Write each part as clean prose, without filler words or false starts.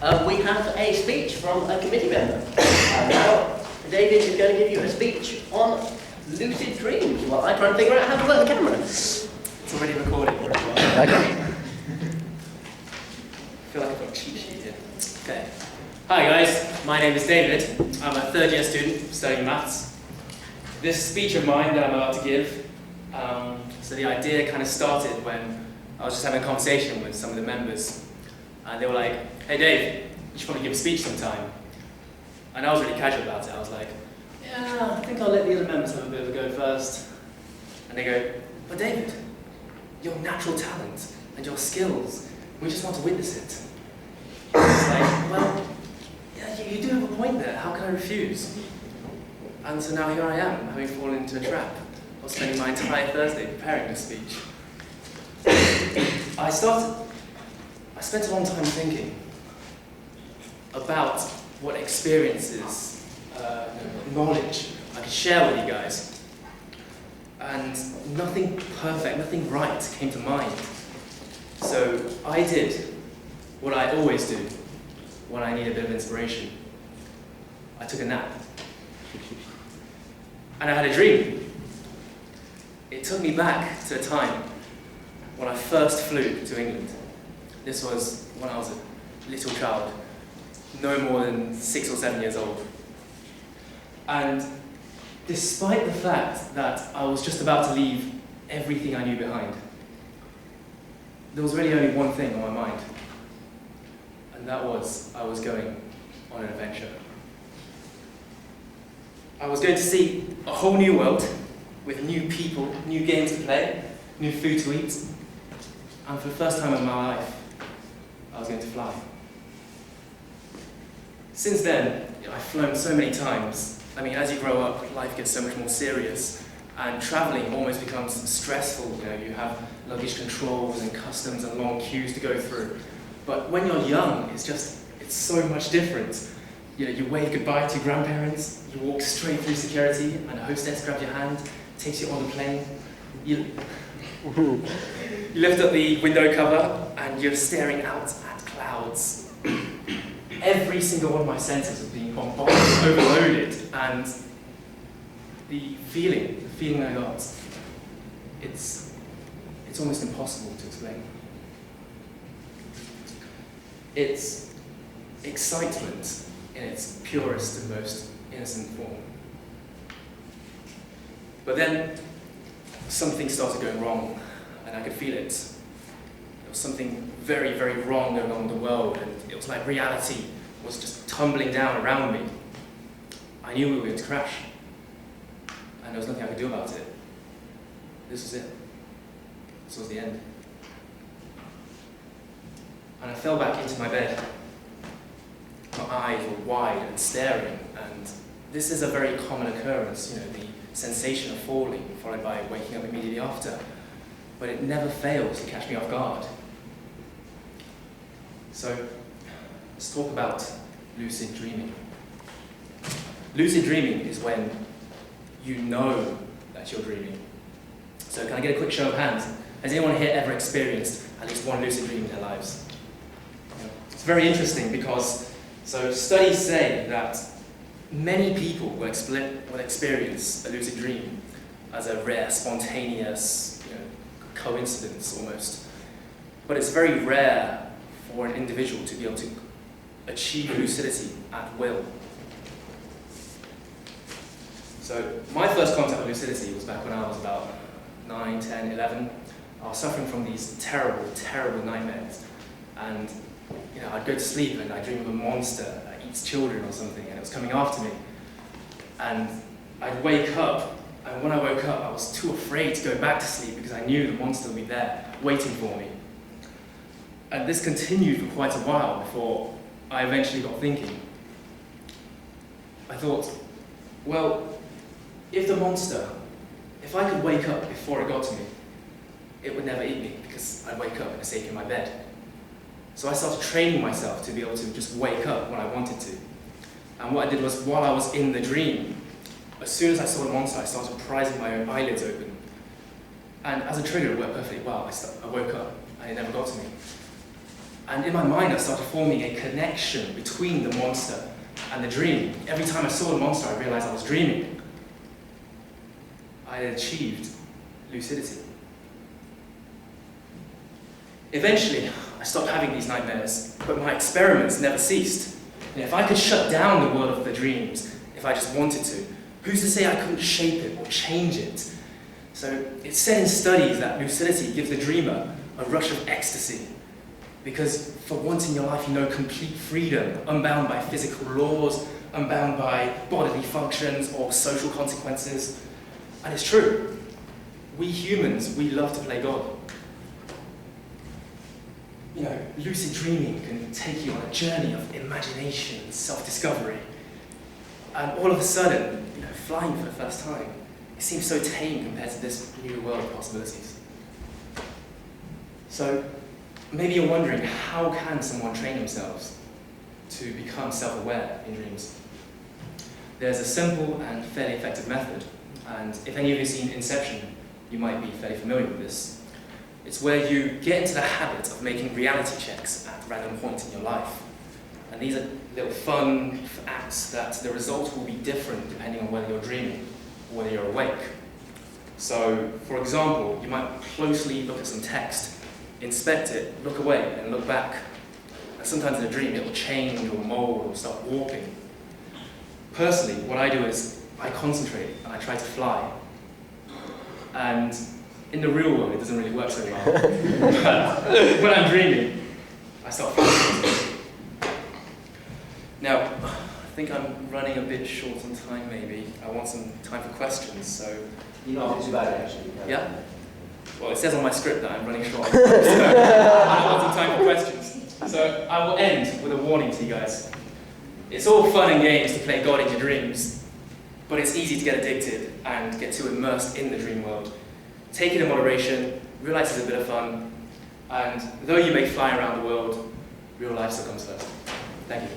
we have a speech from a committee member. Now, David is going to give you a speech on lucid dreams while I try and figure out how to work the camera. It's already recording. Okay. I feel like I've got a cheat sheet here. Okay. Hi guys, my name is David. I'm a third year student studying maths. This speech of mine that I'm about to give, so the idea kind of started when I was just having a conversation with some of the members. And they were like, hey Dave, you should probably give a speech sometime. And I was really casual about it. I was like, yeah, I think I'll let the other members have a bit of a go first. And they go, but David, your natural talent and your skills, we just want to witness it. It's like, well, yeah, you do have a point there. How can I refuse? And so now here I am, having fallen into a trap of spending my entire Thursday preparing this speech. I spent a long time thinking about what experiences, knowledge I could share with you guys. And nothing perfect, nothing right came to mind. So I did what I always do when I need a bit of inspiration. I took a nap. And I had a dream. It took me back to a time when I first flew to England. This was when I was a little child, no more than 6 or 7 years old. And despite the fact that I was just about to leave everything I knew behind, there was really only one thing on my mind. And that was, I was going on an adventure. I was going to see a whole new world with new people, new games to play, new food to eat. And for the first time in my life, I was going to fly. Since then, I've flown so many times. I mean, as you grow up, life gets so much more serious, and traveling almost becomes stressful. You know, you have luggage controls and customs and long queues to go through. But when you're young, it's so much different. You know, you wave goodbye to your grandparents, you walk straight through security, and a hostess grabs your hand, takes you on the plane. You lift up the window cover, and you're staring out at clouds. Every single one of my senses was being bombarded, overloaded, and the feeling I got, it's almost impossible to explain. It's excitement in its purest and most innocent form. But then something started going wrong, and I could feel it. There was something very, very wrong going on in the world, and it was like reality was just tumbling down around me. I knew we were going to crash, and there was nothing I could do about it. This was it. This was the end. And I fell back into my bed. My eyes were wide and staring, and this is a very common occurrence, you know, the sensation of falling, followed by waking up immediately after. But it never fails to catch me off guard. So, let's talk about lucid dreaming. Lucid dreaming is when you know that you're dreaming. So can I get a quick show of hands? Has anyone here ever experienced at least one lucid dream in their lives? It's very interesting because, studies say that many people will experience a lucid dream as a rare, spontaneous, coincidence almost. But it's very rare for an individual to be able to achieve lucidity at will. So my first contact with lucidity was back when I was about 9, 10, 11. I was suffering from these terrible, terrible nightmares. And I'd go to sleep and I'd dream of a monster that eats children or something, and it was coming after me. And I'd wake up, and when I woke up, I was too afraid to go back to sleep because I knew the monster would be there, waiting for me. And this continued for quite a while before I eventually got thinking. I thought, well, if I could wake up before it got to me, it would never eat me because I'd wake up and safe in my bed. So I started training myself to be able to just wake up when I wanted to. And what I did was, while I was in the dream, as soon as I saw the monster, I started prizing my own eyelids open. And as a trigger, it worked perfectly well. I woke up, and it never got to me. And in my mind, I started forming a connection between the monster and the dream. Every time I saw the monster, I realized I was dreaming. I had achieved lucidity. Eventually, I stopped having these nightmares, but my experiments never ceased. And if I could shut down the world of the dreams, if I just wanted to, who's to say I couldn't shape it or change it? So it's said in studies that lucidity gives the dreamer a rush of ecstasy. Because for once in your life, you know complete freedom, unbound by physical laws, unbound by bodily functions or social consequences. And it's true. We humans, we love to play God. You know, lucid dreaming can take you on a journey of imagination, self-discovery. And all of a sudden, you know, flying for the first time, it seems so tame compared to this new world of possibilities. So, maybe you're wondering, how can someone train themselves to become self-aware in dreams? There's a simple and fairly effective method, and if any of you have seen Inception, you might be fairly familiar with this. It's where you get into the habit of making reality checks at random points in your life. And these are little fun acts that the results will be different depending on whether you're dreaming or whether you're awake. So, for example, you might closely look at some text, inspect it, look away, and look back. And sometimes in a dream it will change or mold or start warping. Personally, what I do is I concentrate and I try to fly. And in the real world, it doesn't really work so well. But when I'm dreaming, I start flying. Now, I think I'm running a bit short on time, maybe. I want some time for questions, so... You're not doing too bad, actually. Yeah? Well, it says on my script that I'm running short. So I want some time for questions. So I will end with a warning to you guys. It's all fun and games to play God in your dreams, but it's easy to get addicted and get too immersed in the dream world. Take it in moderation, realize it's a bit of fun, and though you may fly around the world, real life still comes first. Thank you.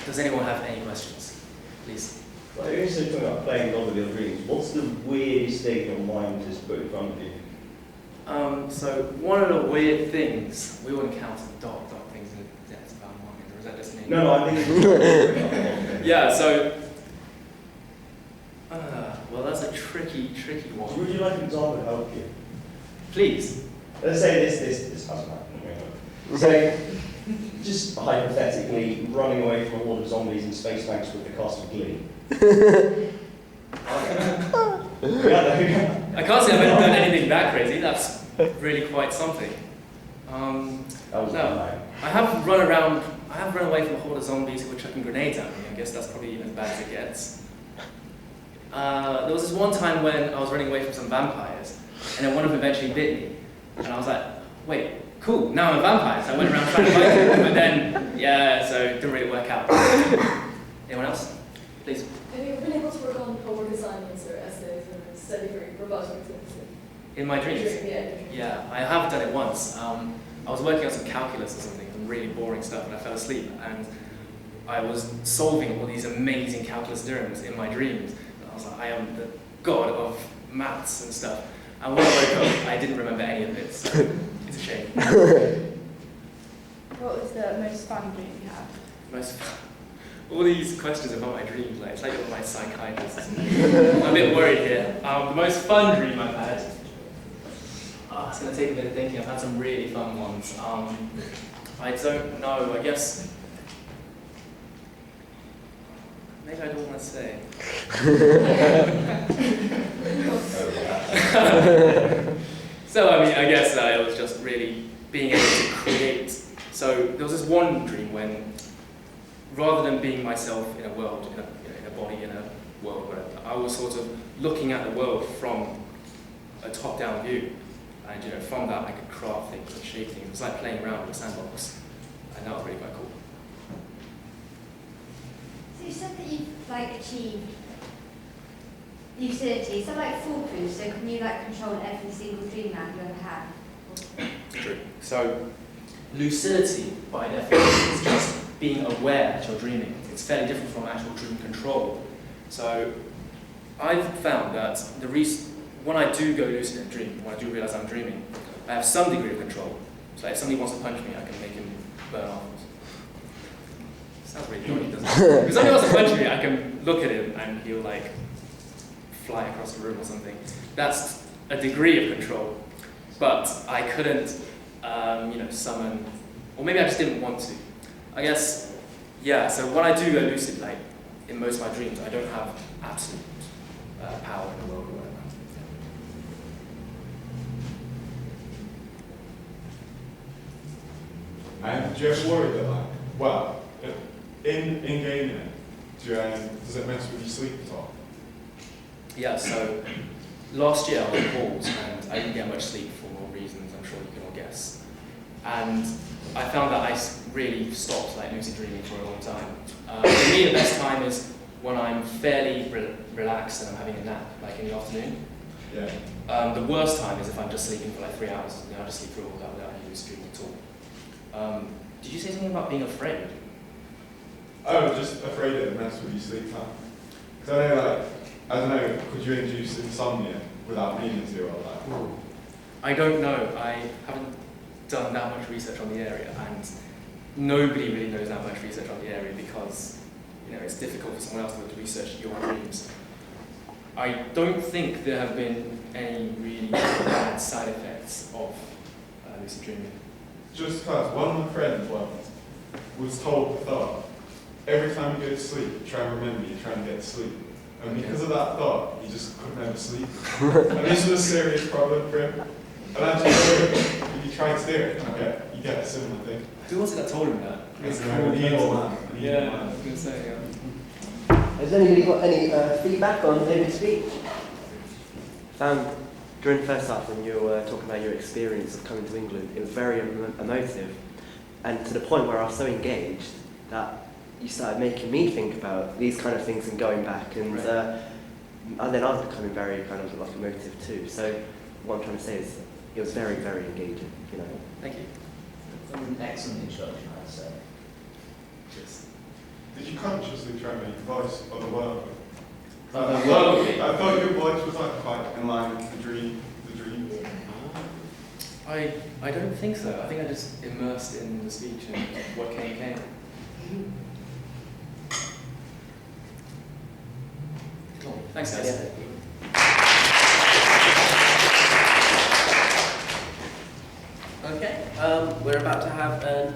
Does anyone have any questions? Please. Well, you're also talking about playing God with your dreams. What's the weirdest thing your mind has put in front of you? So one of the weird things, we all encounter dark things in the depths of our mind, or is that just me? No, I think it's Yeah, so... well, that's a tricky one. Would you like an example to help you? Please. Let's say this hasn't happened. Say, just hypothetically, running away from a horde of zombies in space tanks with the cast of Glee. I can't say I've ever done anything that crazy. That's really quite something. That was no, I have run away from a horde of zombies who were chucking grenades at me. I guess that's probably as bad as it gets. There was this one time when I was running away from some vampires, and then one of them eventually bit me. And I was like, wait, cool, now I'm a vampire. So I went around trying to fight them, but then, yeah, so it didn't really work out. Anyone else? Please. Have you been able to work on homework assignments or essays or study for rebuttal exams? In my dreams? Yeah. Yeah, I have done it once. I was working on some calculus or something, some really boring stuff, and I fell asleep. And I was solving all these amazing calculus theorems in my dreams. And I was like, I am the god of maths and stuff. And when I woke up, I didn't remember any of it, so it's a shame. What was the most fun dream you had? Most all these questions about my dreams, like, it's like you're my psychiatrist. I'm a bit worried here. The most fun dream I've had. It's going to take a bit of thinking. I've had some really fun ones. I don't know, I guess. Maybe I don't want to say. So, I mean, I guess it was just really being able to create. So, there was this one dream when, rather than being myself in a world, in a body, in a world, where I was sort of looking at the world from a top-down view. And from that I could craft things and shape things. It was like playing around with a sandbox. And that was really quite cool. So you said that you've achieved lucidity. Is that like foolproof? So can you control every single dream map you ever had? True. So lucidity by definition is just being aware that you're dreaming. It's fairly different from actual dream control. So I've found that when I do go lucid and dream, when I do realise I'm dreaming, I have some degree of control. So if somebody wants to punch me, I can make him burn off. Sounds really naughty, doesn't it? If somebody wants to punch me, I can look at him and he'll like fly across the room or something. That's a degree of control, but I couldn't, summon, or maybe I just didn't want to. I guess, yeah. So when I do go lucid, like in most of my dreams, I don't have absolute power in the world or whatever. And do you ever worry that, like, well, in gaming, does it mess with your sleep at all? Yeah, so last year I was on balls and I didn't get much sleep for reasons I'm sure you can all guess. And I found that I really stopped like lucid dreaming for a long time. For me, the best time is when I'm fairly relaxed and I'm having a nap, like in the afternoon. Yeah. The worst time is if I'm just sleeping for like 3 hours and I just sleep through all that without any lucid dreaming at all. Did you say something about being afraid? Oh, just afraid it would mess with your sleep time. Because I don't know, could you induce insomnia without meaning to or like? I don't know. I haven't done that much research on the area, and nobody really knows that much research on the area because it's difficult for someone else to research your dreams. I don't think there have been any really bad side effects of lucid dreaming. Just because one of my friends once was told the thought, every time you go to sleep, try and remember you're trying to get to sleep. And because of that thought, he just could never sleep. And this was a serious problem for him. And I just if you try to do it, you get a similar thing. Who was it that told him that? It's an evil man. Yeah, I was going to say, yeah. Has anybody got any feedback on David's speech? During the first half, when you were talking about your experience of coming to England, it was very emotive, and to the point where I was so engaged that you started making me think about these kind of things and going back, and then I was becoming very kind of like emotive too. So what I'm trying to say is, it was very, very engaging. Thank you. An excellent introduction, I'd say. Cheers. Did you consciously try and make your voice otherworldly? Otherworldly? I thought your voice was like quite in line with the dream. I don't think so. I think I just immersed in the speech and what came. Cool. Thanks, guys. Okay, we're about to have an